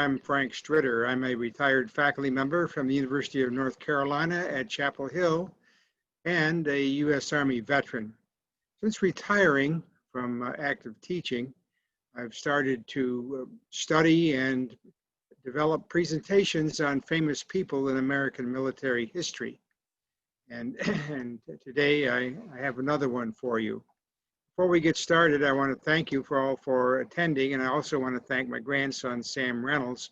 I'm Frank Stritter. I'm a retired faculty member from the University of North Carolina at Chapel Hill and a U.S. Army veteran. Since retiring from active teaching, I've started to study and develop presentations on famous people in American military history. And today I have another one for you. Before we get started, I want to thank you all for attending, and I also want to thank my grandson, Sam Reynolds,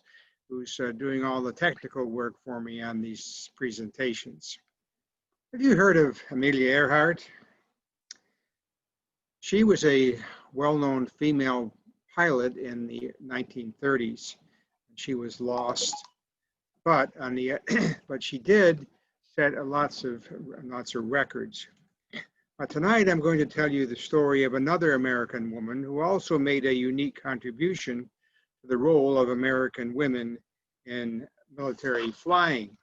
who's doing all the technical work for me on these presentations. Have you heard of Amelia Earhart? She was a well-known female pilot in the 1930s. She was lost, but she did set lots of records. Tonight, I'm going to tell you the story of another American woman who also made a unique contribution to the role of American women in military flying.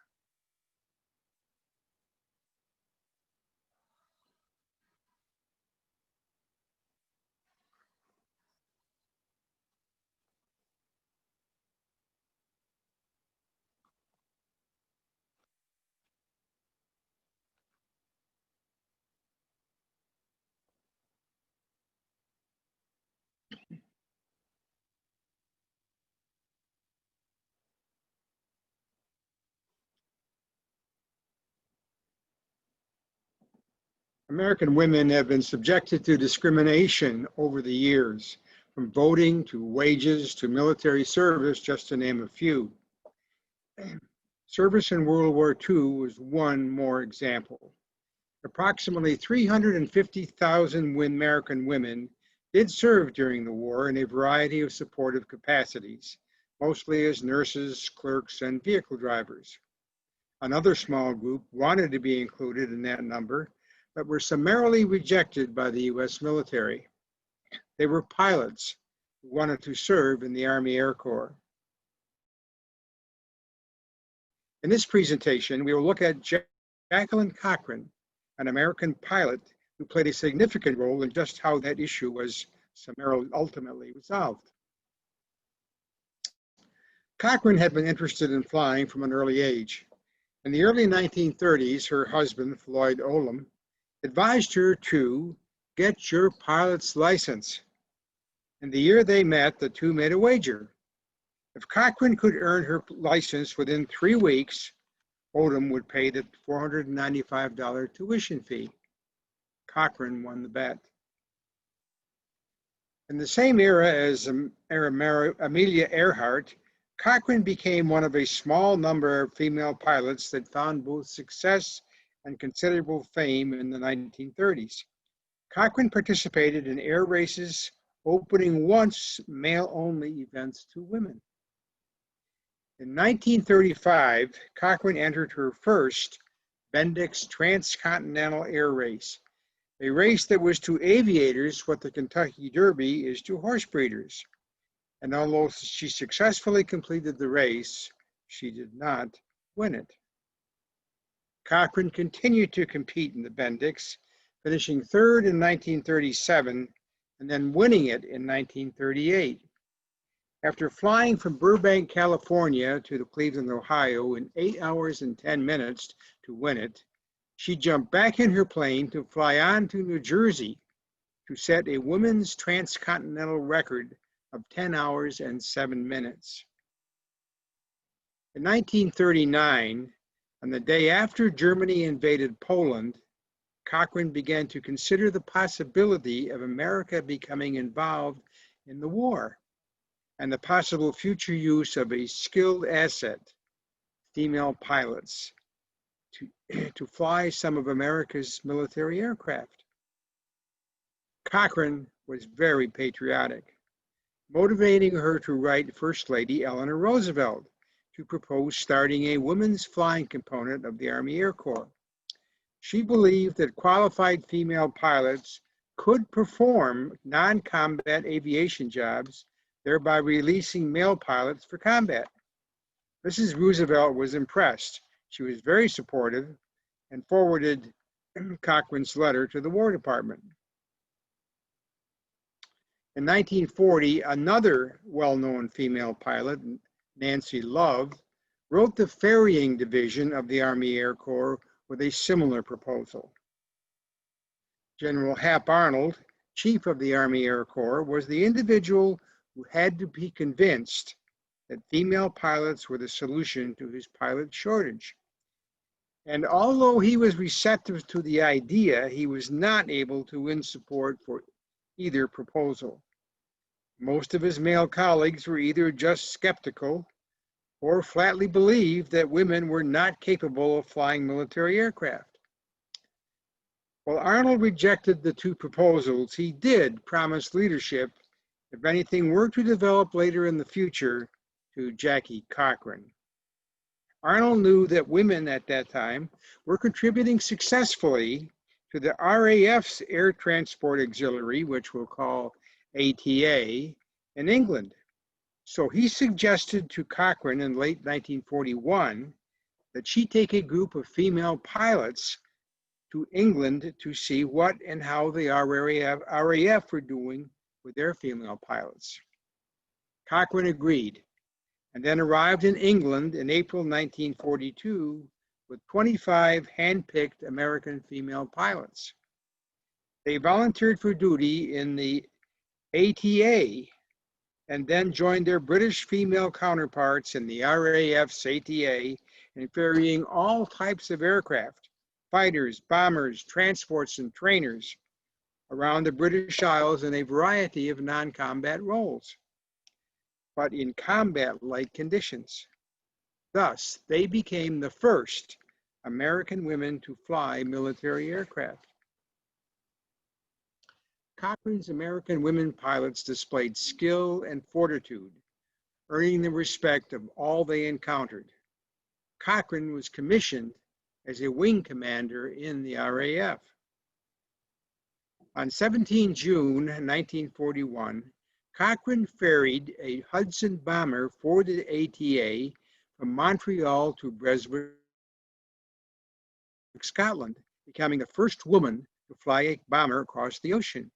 American women have been subjected to discrimination over the years, from voting to wages to military service, just to name a few. Service in World War II was one more example. Approximately 350,000 American women did serve during the war in a variety of supportive capacities, mostly as nurses, clerks, and vehicle drivers. Another small group wanted to be included in that number, but were summarily rejected by the U.S. military. They were pilots who wanted to serve in the Army Air Corps. In this presentation, we will look at Jackie Cochran, an American pilot who played a significant role in just how that issue was summarily ultimately resolved. Cochran had been interested in flying from an early age. In the early 1930s, her husband, Floyd Olam, advised her to get your pilot's license. In the year they met, the two made a wager. If Cochran could earn her license within 3 weeks, Olam would pay the $495 tuition fee. Cochran won the bet. In the same era as Amelia Earhart, Cochran became one of a small number of female pilots that found both success and considerable fame in the 1930s. Cochran participated in air races, opening once male-only events to women. In 1935, Cochran entered her first Bendix Transcontinental Air Race, a race that was to aviators what the Kentucky Derby is to horse breeders. And although she successfully completed the race, she did not win it. Cochran continued to compete in the Bendix, finishing third in 1937 and then winning it in 1938. After flying from Burbank, California to Cleveland, Ohio in 8 hours and 10 minutes to win it, she jumped back in her plane to fly on to New Jersey to set a women's transcontinental record of 10 hours and 7 minutes. In 1939, on the day after Germany invaded Poland, Cochran began to consider the possibility of America becoming involved in the war and the possible future use of a skilled asset, female pilots, to fly some of America's military aircraft. Cochran was very patriotic, motivating her to write First Lady Eleanor Roosevelt to propose starting a women's flying component of the Army Air Corps. She believed that qualified female pilots could perform non-combat aviation jobs, thereby releasing male pilots for combat. Mrs. Roosevelt was impressed. She was very supportive and forwarded Cochran's letter to the War Department. In 1940, another well-known female pilot, Nancy Love, wrote the ferrying division of the Army Air Corps with a similar proposal. General Hap Arnold, chief of the Army Air Corps, was the individual who had to be convinced that female pilots were the solution to his pilot shortage. And although he was receptive to the idea, he was not able to win support for either proposal. Most of his male colleagues were either just skeptical or flatly believed that women were not capable of flying military aircraft. While Arnold rejected the two proposals, he did promise leadership if anything were to develop later in the future to Jackie Cochran. Arnold knew that women at that time were contributing successfully to the RAF's Air Transport Auxiliary, which we'll call ATA, in England. So he suggested to Cochran in late 1941 that she take a group of female pilots to England to see what and how the RAF were doing with their female pilots. Cochran agreed, and then arrived in England in April 1942 with 25 hand-picked American female pilots. They volunteered for duty in the ATA and then joined their British female counterparts in the RAF's ATA in ferrying all types of aircraft, fighters, bombers, transports, and trainers around the British Isles in a variety of non-combat roles, but in combat-like conditions. Thus, they became the first American women to fly military aircraft. Cochran's American women pilots displayed skill and fortitude, earning the respect of all they encountered. Cochran was commissioned as a wing commander in the RAF. On 17 June 1941, Cochran ferried a Hudson bomber for the ATA from Montreal to Breswick, Scotland, becoming the first woman to fly a bomber across the ocean,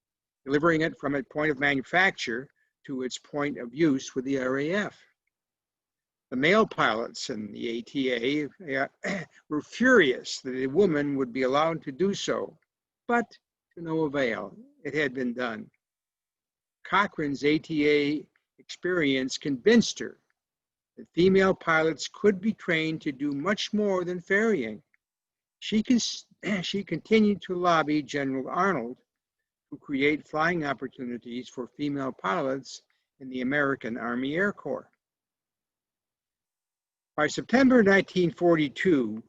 delivering it from its point of manufacture to its point of use with the RAF. The male pilots in the ATA were furious that a woman would be allowed to do so, but to no avail. It had been done. Cochran's ATA experience convinced her that female pilots could be trained to do much more than ferrying. She continued to lobby General Arnold to create flying opportunities for female pilots in the American Army Air Corps. By September 1942,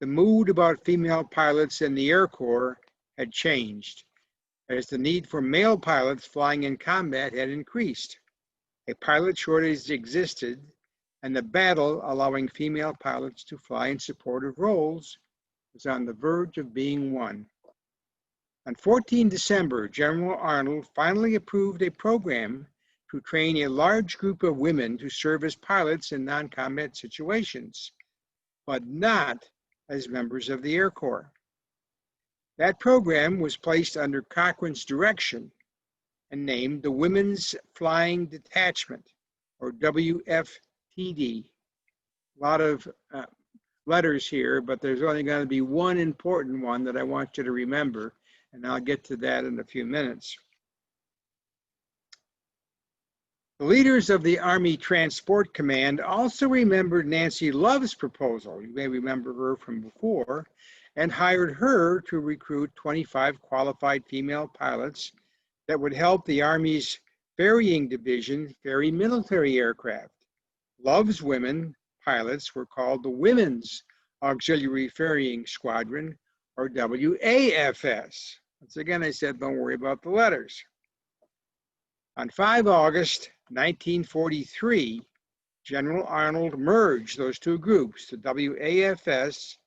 the mood about female pilots in the Air Corps had changed, as the need for male pilots flying in combat had increased. A pilot shortage existed, and the battle allowing female pilots to fly in supportive roles was on the verge of being won. On 14 December, General Arnold finally approved a program to train a large group of women to serve as pilots in non-combat situations, but not as members of the Air Corps. That program was placed under Cochran's direction and named the Women's Flying Detachment, or WFTD. A lot of letters here, but there's only going to be one important one that I want you to remember, and I'll get to that in a few minutes. The leaders of the Army Transport Command also remembered Nancy Love's proposal, you may remember her from before, and hired her to recruit 25 qualified female pilots that would help the Army's ferrying division ferry military aircraft. Love's women pilots were called the Women's Auxiliary Ferrying Squadron, or WAFS. Once again, I said, don't worry about the letters. On 5 August 1943, General Arnold merged those two groups, the WAFS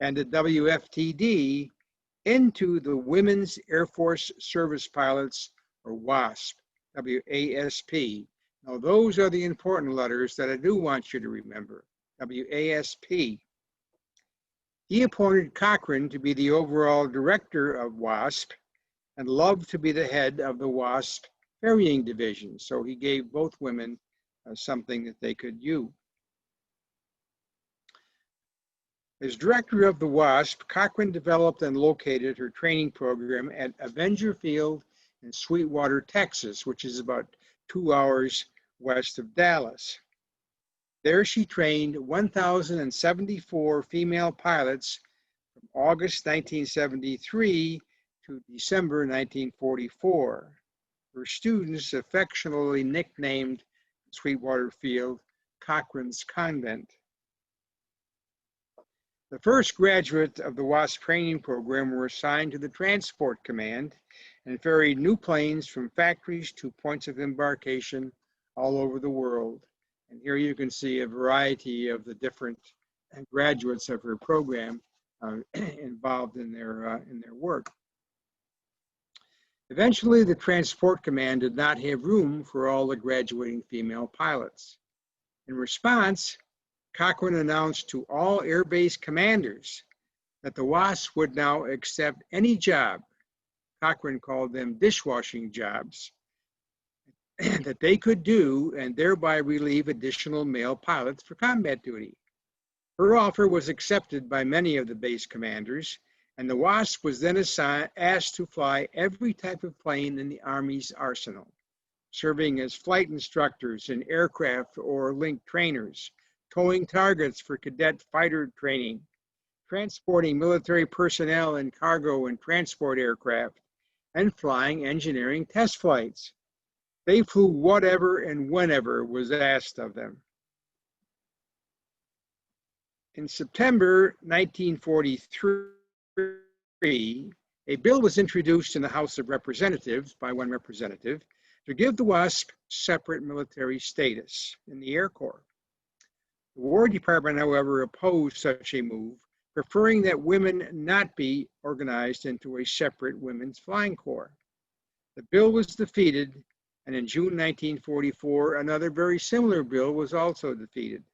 and the WFTD, into the Women's Air Force Service Pilots, or WASP, WASP. Now, those are the important letters that I do want you to remember, WASP. He appointed Cochran to be the overall director of WASP and Love to be the head of the WASP ferrying division. So he gave both women something that they could use. As director of the WASP, Cochran developed and located her training program at Avenger Field in Sweetwater, Texas, which is about 2 hours west of Dallas. There she trained 1,074 female pilots from August 1973 to December 1944. Her students affectionately nicknamed Sweetwater Field Cochran's Convent. The first graduates of the WASP training program were assigned to the Transport Command and ferried new planes from factories to points of embarkation all over the world. And here you can see a variety of the different graduates of her program involved in their work. Eventually, the Transport Command did not have room for all the graduating female pilots. In response, Cochran announced to all Air Base commanders that the WASP would now accept any job, Cochran called them dishwashing jobs, that they could do and thereby relieve additional male pilots for combat duty. Her offer was accepted by many of the base commanders, and the WASP was then asked to fly every type of plane in the Army's arsenal, serving as flight instructors in aircraft or link trainers, towing targets for cadet fighter training, transporting military personnel in cargo and transport aircraft, and flying engineering test flights. They flew whatever and whenever was asked of them. In September 1943, a bill was introduced in the House of Representatives by one representative to give the WASP separate military status in the Air Corps. The War Department, however, opposed such a move, preferring that women not be organized into a separate women's flying corps. The bill was defeated, and in June 1944, another very similar bill was also defeated.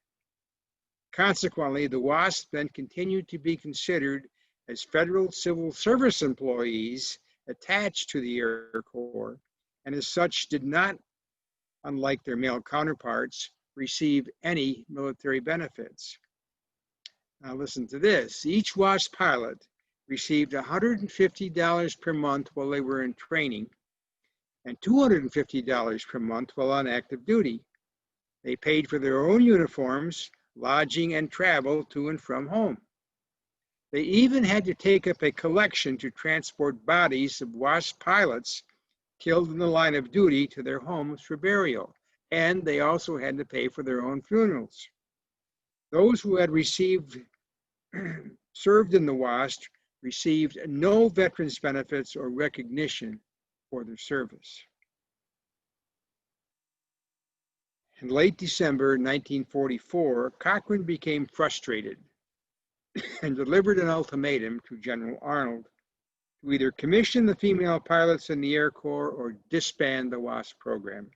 Consequently, the WASP then continued to be considered as federal civil service employees attached to the Air Corps, and as such did not, unlike their male counterparts, receive any military benefits. Now listen to this. Each WASP pilot received $150 per month while they were in training and $250 per month while on active duty. They paid for their own uniforms, lodging, and travel to and from home. They even had to take up a collection to transport bodies of WASP pilots killed in the line of duty to their homes for burial. And they also had to pay for their own funerals. Those who had served in the WASP received no veterans benefits or recognition for their service. In late December 1944, Cochran became frustrated and delivered an ultimatum to General Arnold to either commission the female pilots in the Air Corps or disband the WASP program.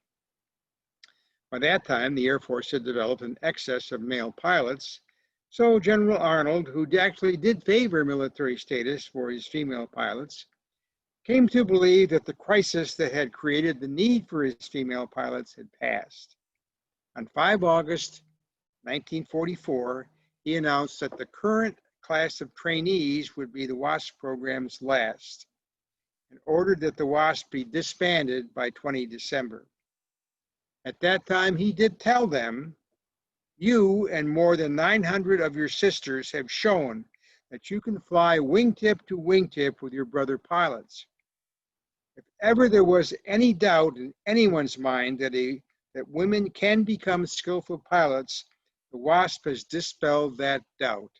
By that time, the Air Force had developed an excess of male pilots, so General Arnold, who actually did favor military status for his female pilots, came to believe that the crisis that had created the need for his female pilots had passed. On 5 August 1944, he announced that the current class of trainees would be the WASP program's last, and ordered that the WASP be disbanded by 20 December. At that time, he did tell them, "You and more than 900 of your sisters have shown that you can fly wingtip to wingtip with your brother pilots. If ever there was any doubt in anyone's mind that women can become skillful pilots, the WASP has dispelled that doubt.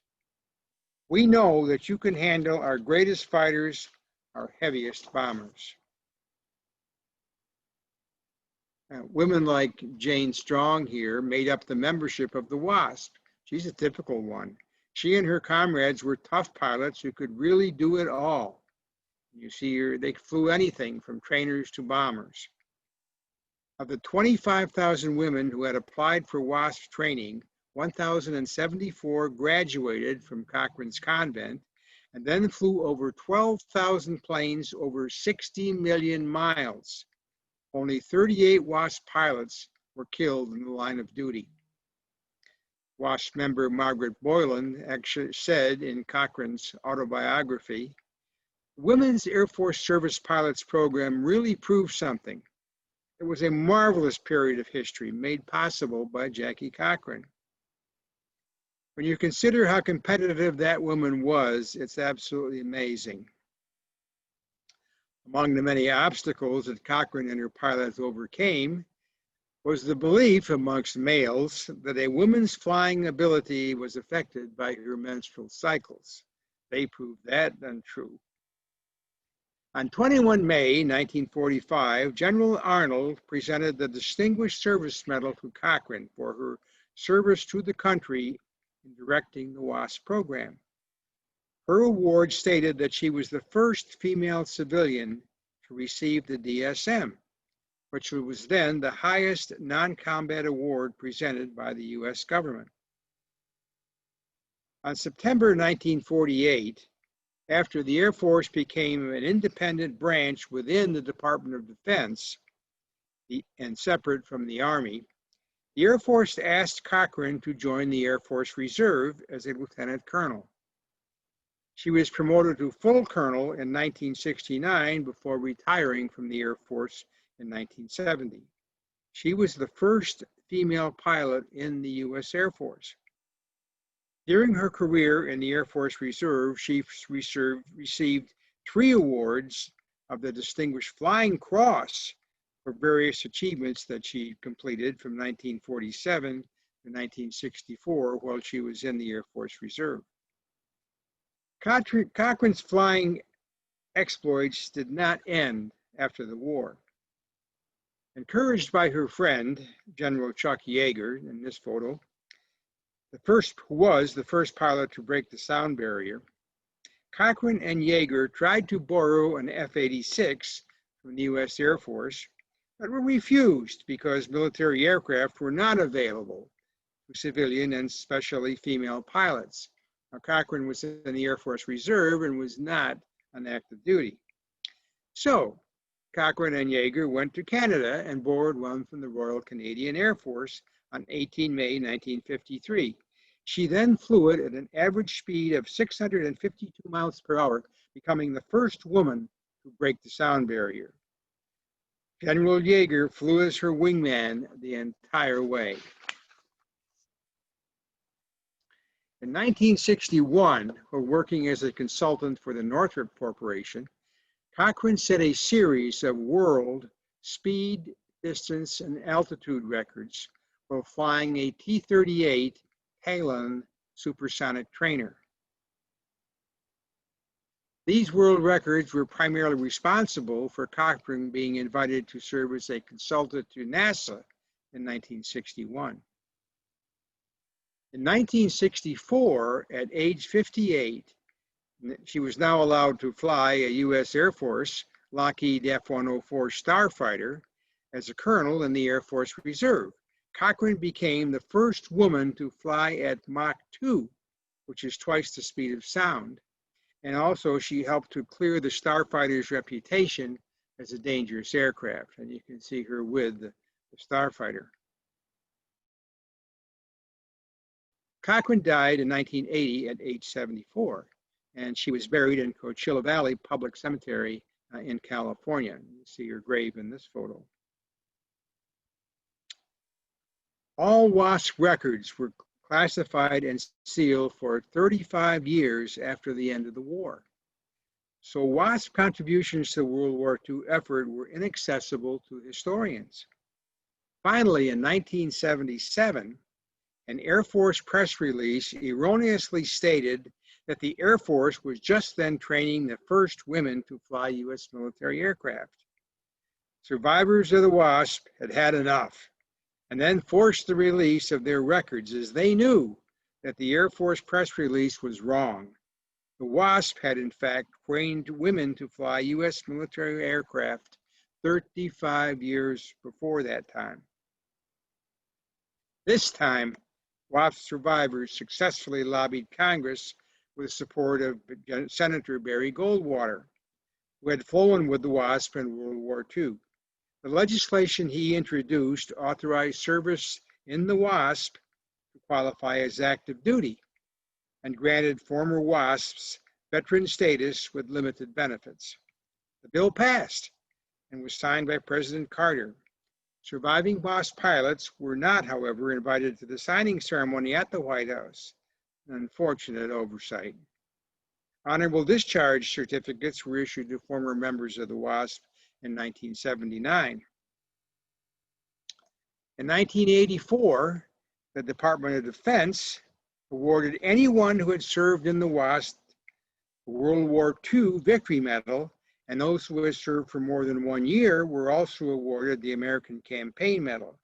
We know that you can handle our greatest fighters, our heaviest bombers." Women like Jane Strong here made up the membership of the WASP. She's a typical one. She and her comrades were tough pilots who could really do it all. You see here, they flew anything from trainers to bombers. Of the 25,000 women who had applied for WASP training, 1,074 graduated from Cochran's Convent and then flew over 12,000 planes over 60 million miles. Only 38 WASP pilots were killed in the line of duty. WASP member Margaret Boylan actually said in Cochran's autobiography, "The Women's Air Force Service Pilots Program really proved something. It was a marvelous period of history made possible by Jackie Cochran." When you consider how competitive that woman was, it's absolutely amazing. Among the many obstacles that Cochran and her pilots overcame was the belief amongst males that a woman's flying ability was affected by her menstrual cycles. They proved that untrue. On 21 May 1945, General Arnold presented the Distinguished Service Medal to Cochran for her service to the country in directing the WASP program. Her award stated that she was the first female civilian to receive the DSM, which was then the highest non-combat award presented by the U.S. government. On September 1948, after the Air Force became an independent branch within the Department of Defense and separate from the Army, the Air Force asked Cochran to join the Air Force Reserve as a lieutenant colonel. She was promoted to full colonel in 1969 before retiring from the Air Force in 1970. She was the first female pilot in the U.S. Air Force. During her career in the Air Force Reserve, she received 3 awards of the Distinguished Flying Cross for various achievements that she completed from 1947 to 1964 while she was in the Air Force Reserve. Cochran's flying exploits did not end after the war. Encouraged by her friend, General Chuck Yeager, in this photo, who was the first pilot to break the sound barrier, Cochran and Yeager tried to borrow an F-86 from the U.S. Air Force, but were refused because military aircraft were not available to civilian and especially female pilots. Now, Cochran was in the Air Force Reserve and was not on active duty. So, Cochran and Yeager went to Canada and borrowed one from the Royal Canadian Air Force on 18 May 1953. She then flew it at an average speed of 652 miles per hour, becoming the first woman to break the sound barrier. General Yeager flew as her wingman the entire way. In 1961, while working as a consultant for the Northrop Corporation, Cochran set a series of world speed, distance, and altitude records while flying a T-38 Talon supersonic trainer. These world records were primarily responsible for Cochran being invited to serve as a consultant to NASA in 1961. In 1964, at age 58, she was now allowed to fly a U.S. Air Force Lockheed F-104 Starfighter as a colonel in the Air Force Reserve. Cochran became the first woman to fly at Mach 2, which is twice the speed of sound, and also she helped to clear the Starfighter's reputation as a dangerous aircraft, and you can see her with the Starfighter. Cochran died in 1980 at age 74, and she was buried in Coachella Valley Public Cemetery in California. You see her grave in this photo. All WASP records were classified and sealed for 35 years after the end of the war. So WASP contributions to the World War II effort were inaccessible to historians. Finally, in 1977, an Air Force press release erroneously stated that the Air Force was just then training the first women to fly U.S. military aircraft. Survivors of the WASP had had enough and then forced the release of their records as they knew that the Air Force press release was wrong. The WASP had in fact trained women to fly U.S. military aircraft 35 years before that time. This time, WASP survivors successfully lobbied Congress with the support of Senator Barry Goldwater, who had flown with the WASP in World War II. The legislation he introduced authorized service in the WASP to qualify as active duty and granted former WASPs veteran status with limited benefits. The bill passed and was signed by President Carter. Surviving WASP pilots were not, however, invited to the signing ceremony at the White House, an unfortunate oversight. Honorable discharge certificates were issued to former members of the WASP in 1979. In 1984, the Department of Defense awarded anyone who had served in the WASP the World War II Victory Medal, and those who had served for more than 1 year were also awarded the American Campaign Medal,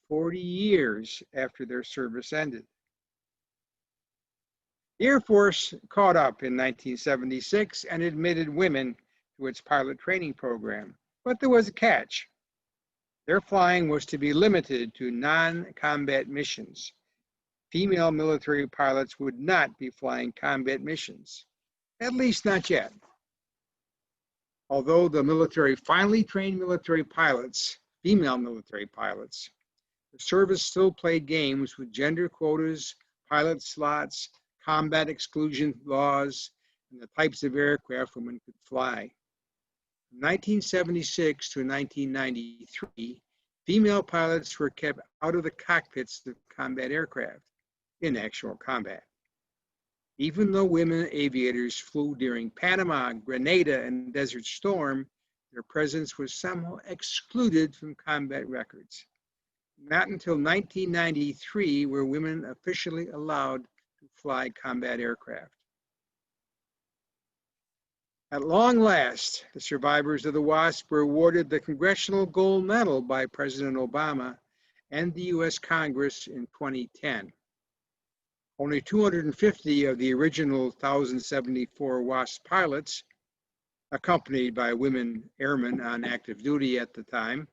40 years after their service ended. The Air Force caught up in 1976 and admitted women to its pilot training program, but there was a catch. Their flying was to be limited to non-combat missions. Female military pilots would not be flying combat missions, at least not yet. Although the military finally trained military pilots, female military pilots, the service still played games with gender quotas, pilot slots, combat exclusion laws, and the types of aircraft women could fly. From 1976 to 1993, female pilots were kept out of the cockpits of combat aircraft in actual combat. Even though women aviators flew during Panama, Grenada, and Desert Storm, their presence was somehow excluded from combat records. Not until 1993 were women officially allowed to fly combat aircraft. At long last, the survivors of the WASP were awarded the Congressional Gold Medal by President Obama and the U.S. Congress in 2010. Only 250 of the original 1,074 WASP pilots, accompanied by women airmen on active duty at the time,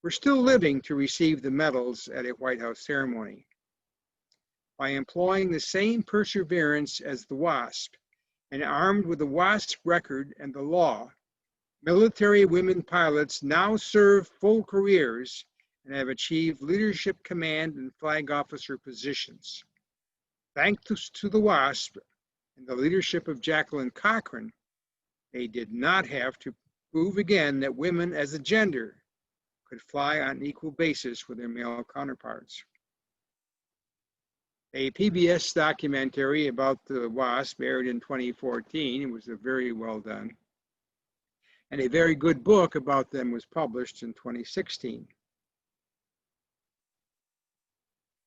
were still living to receive the medals at a White House ceremony. By employing the same perseverance as the WASP, and armed with the WASP record and the law, military women pilots now serve full careers and have achieved leadership command and flag officer positions. Thanks to the WASP and the leadership of Jackie Cochran, they did not have to prove again that women as a gender could fly on an equal basis with their male counterparts. A PBS documentary about the WASP aired in 2014. It was very well done. And a very good book about them was published in 2016.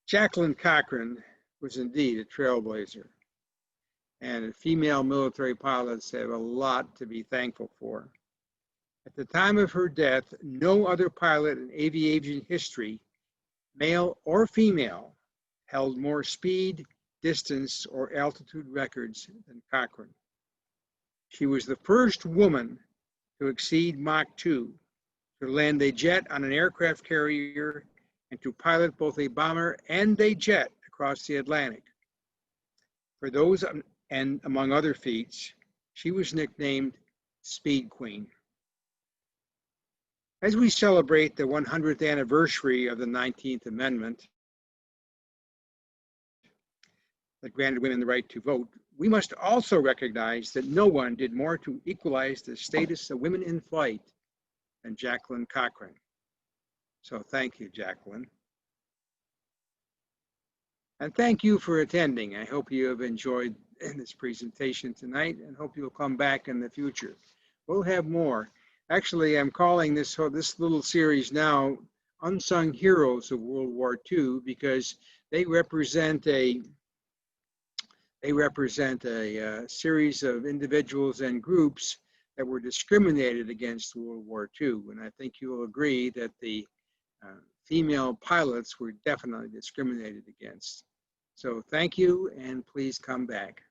Jackie Cochran was indeed a trailblazer, and female military pilots have a lot to be thankful for. At the time of her death, no other pilot in aviation history, male or female, held more speed, distance, or altitude records than Cochran. She was the first woman to exceed Mach 2, to land a jet on an aircraft carrier, and to pilot both a bomber and a jet across the Atlantic. For those, and among other feats, she was nicknamed Speed Queen. As we celebrate the 100th anniversary of the 19th Amendment, that granted women the right to vote, we must also recognize that no one did more to equalize the status of women in flight than Jackie Cochran. So thank you, Jackie. And thank you for attending. I hope you have enjoyed this presentation tonight and hope you'll come back in the future. We'll have more. Actually, I'm calling this little series now Unsung Heroes of World War II because they represent a series of individuals and groups that were discriminated against in World War II. And I think you will agree that the female pilots were definitely discriminated against. So thank you, and please come back.